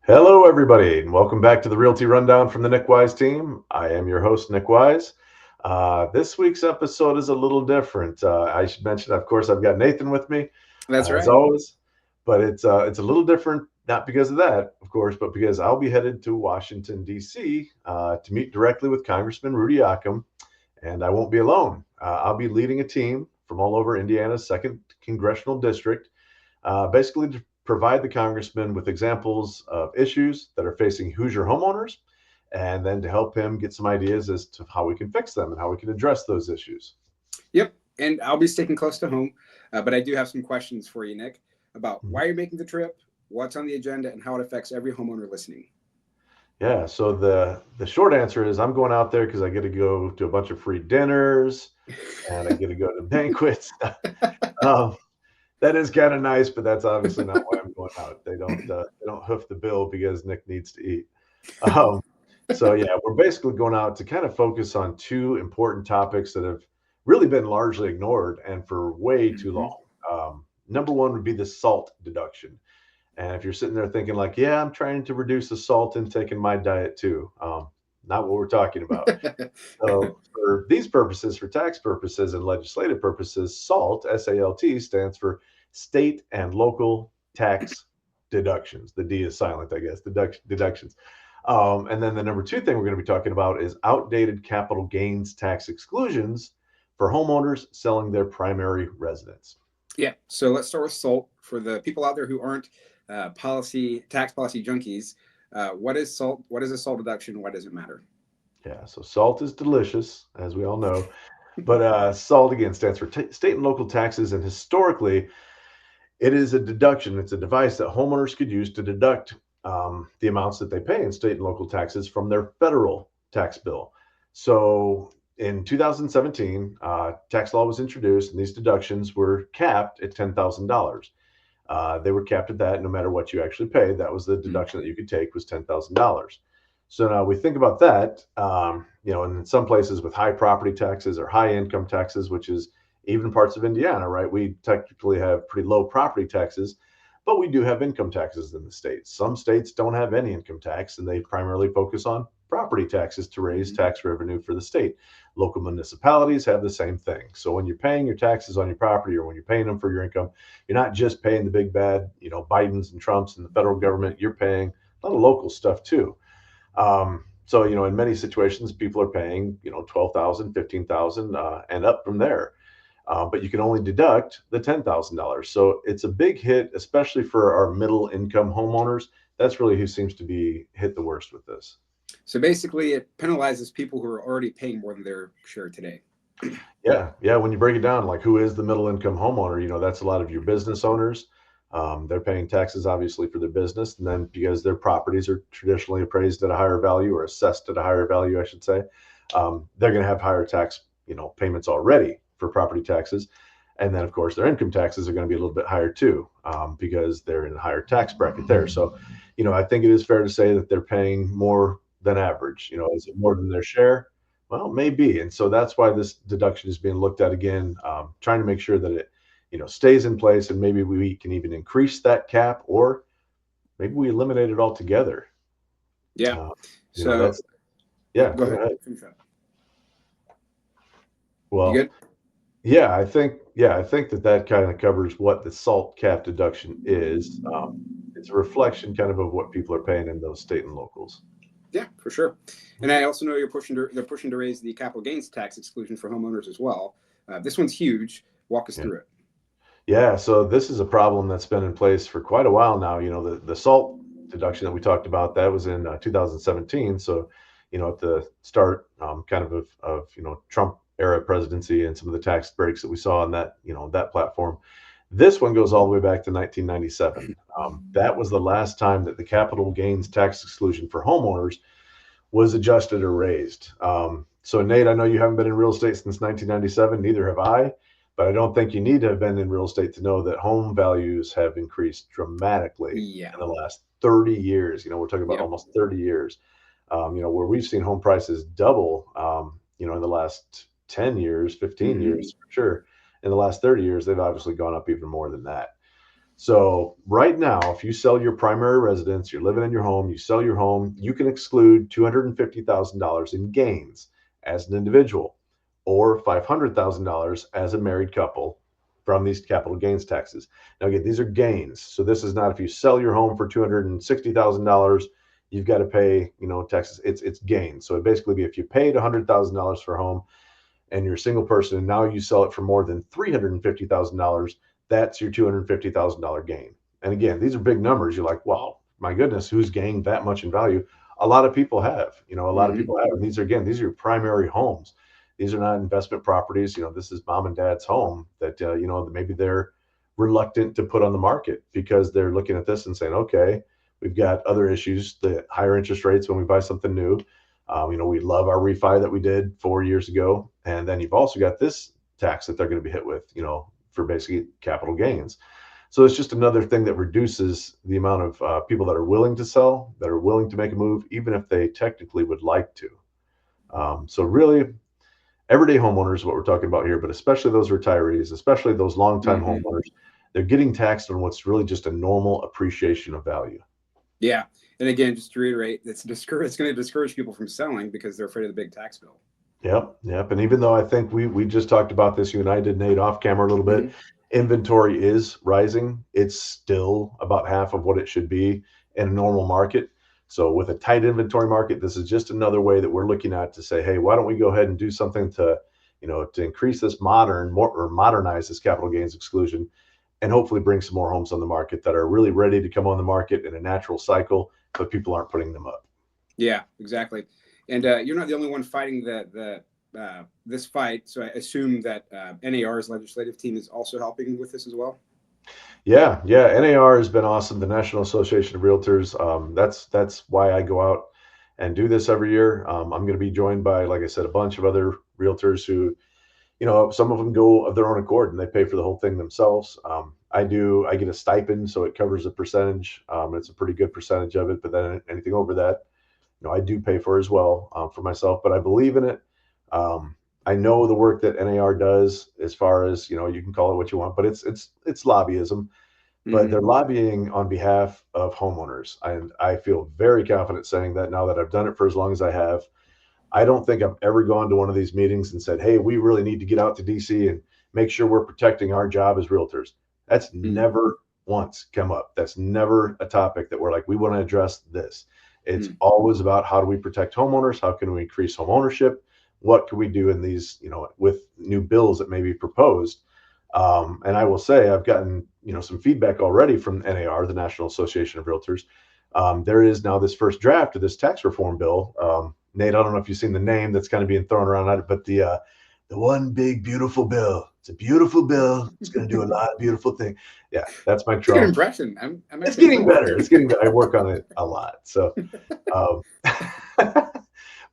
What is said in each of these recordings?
Hello, everybody, and welcome back to the Realty Rundown from the Nic Wyse team. I am your host, Nic Wyse. This week's episode is a little different. I should mention, of course, I've got Nathan with me, That's as right. always, but it's a little different, not because of that, of course, but because I'll be headed to Washington, D.C. To meet directly with Congressman Rudy Yakym, and I won't be alone. I'll be leading a team from all over Indiana's second congressional district, basically to provide the congressman with examples of issues that are facing Hoosier homeowners, and then to help him get some ideas as to how we can fix them and how we can address those issues. Yep. And I'll be sticking close to home, but I do have some questions for you, Nick, about Mhm. why you're making the trip, what's on the agenda, and how it affects every homeowner listening. Yeah, so the short answer is I'm going out there because I get to go to a bunch of free dinners and I get to go to banquets. um, that is kind of nice, but that's obviously not why I'm going out. They don't hoof the bill because Nick needs to eat. Um, so yeah, we're basically going out to kind of focus on two important topics that have really been largely ignored and for way too Mhm. long. Number one would be the salt deduction. And if you're sitting there thinking like, yeah, I'm trying to reduce the salt intake in my diet too, not what we're talking about. So for these purposes, for tax purposes and legislative purposes, SALT, SALT, stands for state and local tax deductions. The D is silent, I guess, deductions. And then the number two thing we're going to be talking about is outdated capital gains tax exclusions for homeowners selling their primary residence. Yeah. So let's start with SALT for the people out there who aren't tax policy junkies. What is SALT? What is a SALT deduction? Why does it matter? Yeah, so salt is delicious, as we all know, but SALT again stands for state and local taxes. And historically, it is a deduction. It's a device that homeowners could use to deduct the amounts that they pay in state and local taxes from their federal tax bill. So in 2017, tax law was introduced, and these deductions were capped at $10,000. They were capped at that no matter what you actually paid. That was the Mm. deduction that you could take was $10,000. So now we think about that, in some places with high property taxes or high income taxes, which is even parts of Indiana, right? We technically have pretty low property taxes, but we do have income taxes in the states. Some states don't have any income tax, and they primarily focus on property taxes to raise Mhm. tax revenue for the state. Local municipalities have the same thing. So when you're paying your taxes on your property or when you're paying them for your income, you're not just paying the big bad, Bidens and Trumps and the federal government. You're paying a lot of local stuff too. So, in many situations, people are paying, 12,000, 15,000, and up from there. But you can only deduct the $10,000. So it's a big hit, especially for our middle income homeowners. That's really who seems to be hit the worst with this. So basically, it penalizes people who are already paying more than their share today. Yeah, yeah. When you break it down, like who is the middle income homeowner? That's a lot of your business owners. They're paying taxes obviously for their business, and then because their properties are traditionally appraised at a higher value or assessed at a higher value, I should say, they're going to have higher tax, payments already for property taxes, and then of course their income taxes are going to be a little bit higher too, because they're in a higher tax bracket there. So, I think it is fair to say that they're paying more than average. Is it more than their share? Well, maybe. And so that's why this deduction is being looked at again, trying to make sure that it, stays in place, and maybe we can even increase that cap, or maybe we eliminate it altogether. Yeah. Uh, So that's, yeah, go go ahead. ahead. Finish up. You Well, good? yeah, I think that kind of covers what the salt cap deduction is. It's a reflection kind of what people are paying in those state and locals. Yeah, for sure. And I also know they're pushing to raise the capital gains tax exclusion for homeowners as well. This one's huge. Walk us Yeah. through it. Yeah, so this is a problem that's been in place for quite a while now. The salt deduction that we talked about, that was in 2017. So, at the start, kind of Trump era presidency and some of the tax breaks that we saw on that, that platform. This one goes all the way back to 1997. That was the last time that the capital gains tax exclusion for homeowners was adjusted or raised. So, Nate, I know you haven't been in real estate since 1997, neither have I, but I don't think you need to have been in real estate to know that home values have increased dramatically Yeah. in the last 30 years. We're talking about Yep. almost 30 years, where we've seen home prices double, in the last 10 years, 15 Hmm. years for sure. In the last 30 years, they've obviously gone up even more than that. So right now, if you sell your primary residence, you're living in your home, you sell your home, you can exclude $250,000 in gains as an individual or $500,000 as a married couple from these capital gains taxes. Now, again, these are gains. So this is not if you sell your home for $260,000, you've got to pay, taxes. It's gains. So it basically be if you paid $100,000 for a home and you're a single person and now you sell it for more than $350,000, that's your $250,000 gain. And again, these are big numbers. You're like, wow, my goodness, who's gained that much in value? A lot of people have, a lot of Hmm. people have. And these are your primary homes. These are not investment properties. This is mom and dad's home that, maybe they're reluctant to put on the market because they're looking at this and saying, okay, we've got other issues, the higher interest rates when we buy something new. We love our refi that we did 4 years ago. And then you've also got this tax that they're going to be hit with, for basically capital gains. So it's just another thing that reduces the amount of people that are willing to sell, that are willing to make a move, even if they technically would like to. So really, everyday homeowners, what we're talking about here, but especially those retirees, especially those longtime Hmm. homeowners, they're getting taxed on what's really just a normal appreciation of value. Yeah. And again, just to reiterate, it's going to discourage people from selling because they're afraid of the big tax bill. Yep, yep. And even though I think we just talked about this, you and I did, Nate, off camera a little bit, Hmm. inventory is rising. It's still about half of what it should be in a normal market. So with a tight inventory market, this is just another way that we're looking at to say, hey, why don't we go ahead and do something to, to increase this or modernize this capital gains exclusion and hopefully bring some more homes on the market that are really ready to come on the market in a natural cycle, but people aren't putting them up. Yeah, exactly. And you're not the only one fighting this fight. So I assume that NAR's legislative team is also helping with this as well. Yeah, yeah. NAR has been awesome. The National Association of Realtors. That's why I go out and do this every year. I'm going to be joined by, like I said, a bunch of other realtors who, some of them go of their own accord and they pay for the whole thing themselves. I do. I get a stipend, so it covers a percentage. It's a pretty good percentage of it. But then anything over that, I do pay for as well for myself. But I believe in it. Um, I know the work that NAR does, as far as you can call it what you want, but it's lobbyism, but they're Hmm. lobbying on behalf of homeowners. And I feel very confident saying that now that I've done it for as long as I have. I don't think I've ever gone to one of these meetings and said, hey, we really need to get out to DC and make sure we're protecting our job as realtors. That's Hmm. never once come up. That's never a topic that we're like, we want to address this. It's Hmm. always about how do we protect homeowners? How can we increase home ownership? What can we do in these, with new bills that may be proposed? And I will say I've gotten, some feedback already from NAR, the National Association of Realtors. There is now this first draft of this tax reform bill. Nate, I don't know if you've seen the name that's kind of being thrown around at it, but the one big beautiful bill. It's a beautiful bill. It's going to do a lot of beautiful things. Yeah, that's my It's a good Trump. impression. I'm It's actually getting impressed. better. It's getting better. I work on it a lot. So, um,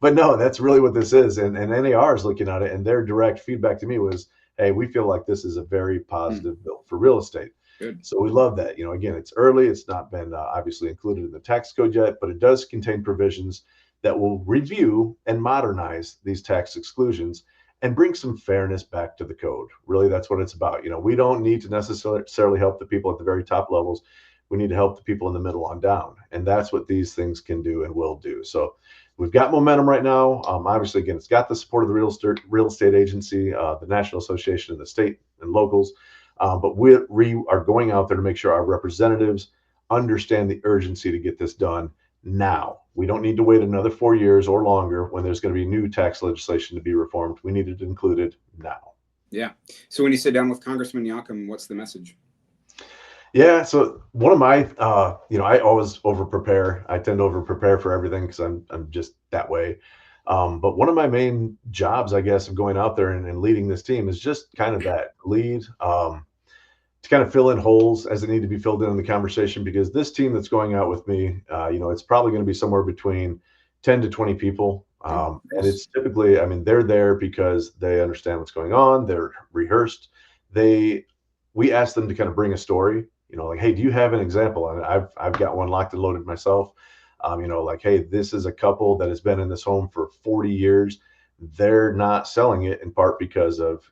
but no, that's really what this is. And NAR is looking at it, and their direct feedback to me was, hey, we feel like this is a very Hmm. positive bill for real estate. Good. So we love that. Again, it's early. It's not been obviously included in the tax code yet, but it does contain provisions that will review and modernize these tax exclusions and bring some fairness back to the code. Really, that's what it's about. We don't need to necessarily help the people at the very top levels. We need to help the people in the middle on down. And that's what these things can do and will do. So we've got momentum right now. Obviously, again, it's got the support of the real estate agency, the National Association of the state and locals. But we are going out there to make sure our representatives understand the urgency to get this done now. We don't need to wait another 4 years or longer when there's going to be new tax legislation to be reformed. We need it included now. Yeah. So when you sit down with Congressman Yakym, what's the message? Yeah, so one of my, I always over prepare. I tend to over prepare for everything because I'm just that way. But one of my main jobs, I guess, of going out there and leading this team is just kind of that lead. To kind of fill in holes as they need to be filled in the conversation because this team that's going out with me, it's probably going to be somewhere between 10 to 20 people. Oh, And nice. it's typically, I mean, they're there because they understand what's going on. They're rehearsed. We ask them to kind of bring a story, like, hey, do you have an example? And I've got one locked and loaded myself. Like, hey, this is a couple that has been in this home for 40 years. They're not selling it in part because of,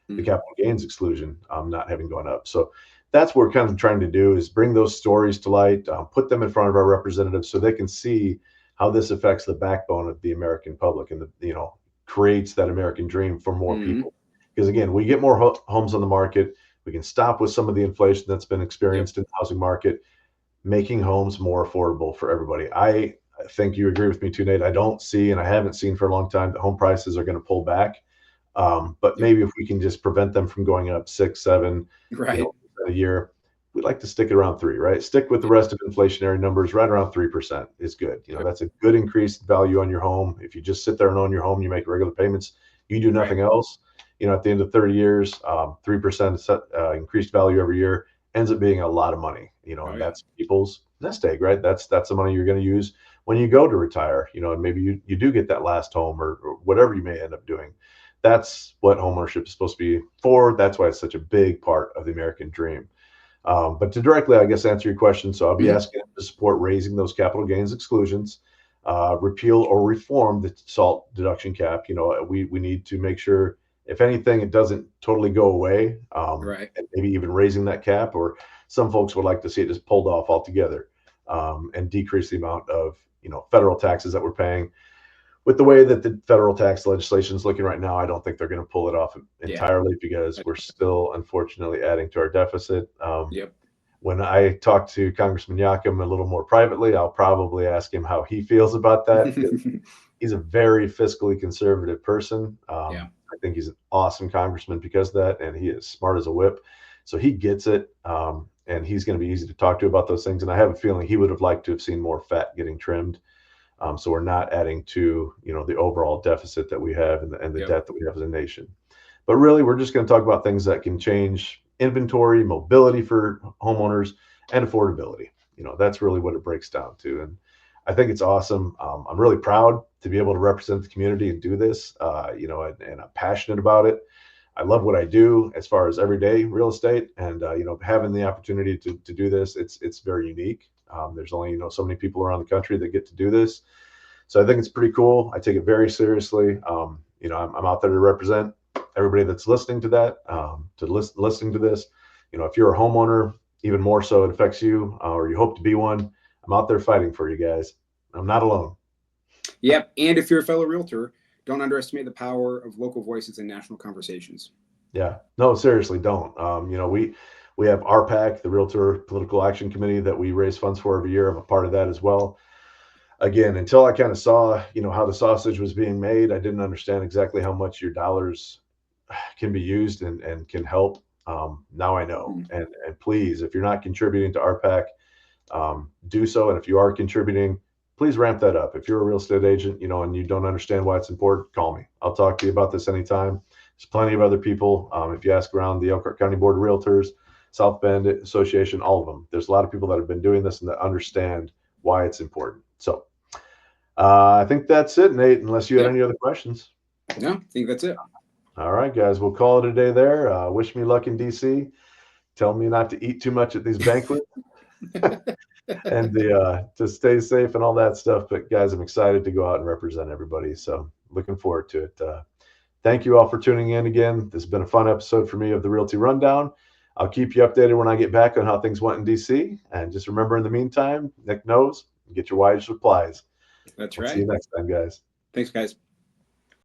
the Hmm. capital gains exclusion not having gone up. So that's what we're kind of trying to do, is bring those stories to light, put them in front of our representatives so they can see how this affects the backbone of the American public, and creates that American dream for more Mm-hmm. people. Because again, we get more homes on the market, we can stop with some of the inflation that's been Yep. experienced in the housing market, making homes more affordable for everybody. I think you agree with me too, Nate. I don't see, and I haven't seen for a long time, that home prices are going to pull back. But Yep. maybe if we can just prevent them from going up 6, 7, Right. a year, we'd like to stick it around 3, right? Stick with the Yep. rest of inflationary numbers. Right around 3% is good. Yep. That's a good increased value on your home. If you just sit there and own your home, you make regular payments, you do Right. nothing else. At the end of 30 years, 3% increased value every year ends up being a lot of money. Oh And yeah. that's people's nest egg, right? That's the money you're going to use when you go to retire. And maybe you do get that last home, or whatever you may end up doing. That's what homeownership is supposed to be for. That's why it's such a big part of the American dream. But to directly, I guess, answer your question, so I'll be Mm-hmm. asking to support raising those capital gains exclusions, repeal or reform the SALT deduction cap. We need to make sure, if anything, it doesn't totally go away, Right. and maybe even raising that cap, or some folks would like to see it just pulled off altogether, and decrease the amount of federal taxes that we're paying. With the way that the federal tax legislation is looking right now, I don't think they're going to pull it off Yeah. entirely, because we're still, unfortunately, adding to our deficit. Yep. When I talk to Congressman Yakym a little more privately, I'll probably ask him how he feels about that, because he's a very fiscally conservative person. Yeah. I think he's an awesome congressman because of that, and he is smart as a whip. So he gets it, and he's going to be easy to talk to about those things. And I have a feeling he would have liked to have seen more fat getting trimmed. So we're not adding to the overall deficit that we have, and the Yep. debt that we have as a nation. But really, we're just going to talk about things that can change inventory, mobility for homeowners, and affordability. That's really what it breaks down to. And I think it's awesome. I'm really proud to be able to represent the community and do this, and I'm passionate about it. I love what I do as far as everyday real estate, and having the opportunity to do this, it's very unique. There's only so many people around the country that get to do this, so I think it's pretty cool. I take it very seriously. I'm out there to represent everybody that's listening to that, listening to this. If you're a homeowner, even more so, it affects you, or you hope to be one. I'm out there fighting for you guys. I'm not alone. Yep. And if you're a fellow realtor, don't underestimate the power of local voices in national conversations. Yeah, no, seriously, don't. We have RPAC, the Realtor Political Action Committee, that we raise funds for every year. I'm a part of that as well. Again, until I kind of saw, how the sausage was being made, I didn't understand exactly how much your dollars can be used and can help. Now I know. Mm. And please, if you're not contributing to RPAC, do so. And if you are contributing, please ramp that up. If you're a real estate agent, and you don't understand why it's important, call me. I'll talk to you about this anytime. There's plenty of other people. If you ask around the Elkhart County Board of Realtors, South Bend Association, all of them, there's a lot of people that have been doing this and that understand why it's important. So I think that's it, Nate, unless you had Yep. any other questions. No, I think that's it. All right, guys, we'll call it a day there. Wish me luck in DC. Tell me not to eat too much at these banquets and to stay safe and all that stuff. But guys, I'm excited to go out and represent everybody. So looking forward to it. Thank you all for tuning in again. This has been a fun episode for me of the Realty Rundown. I'll keep you updated when I get back on how things went in DC. And just remember, in the meantime, Nick knows, get your wise supplies. That's We'll right. see you next time, guys. Thanks, guys.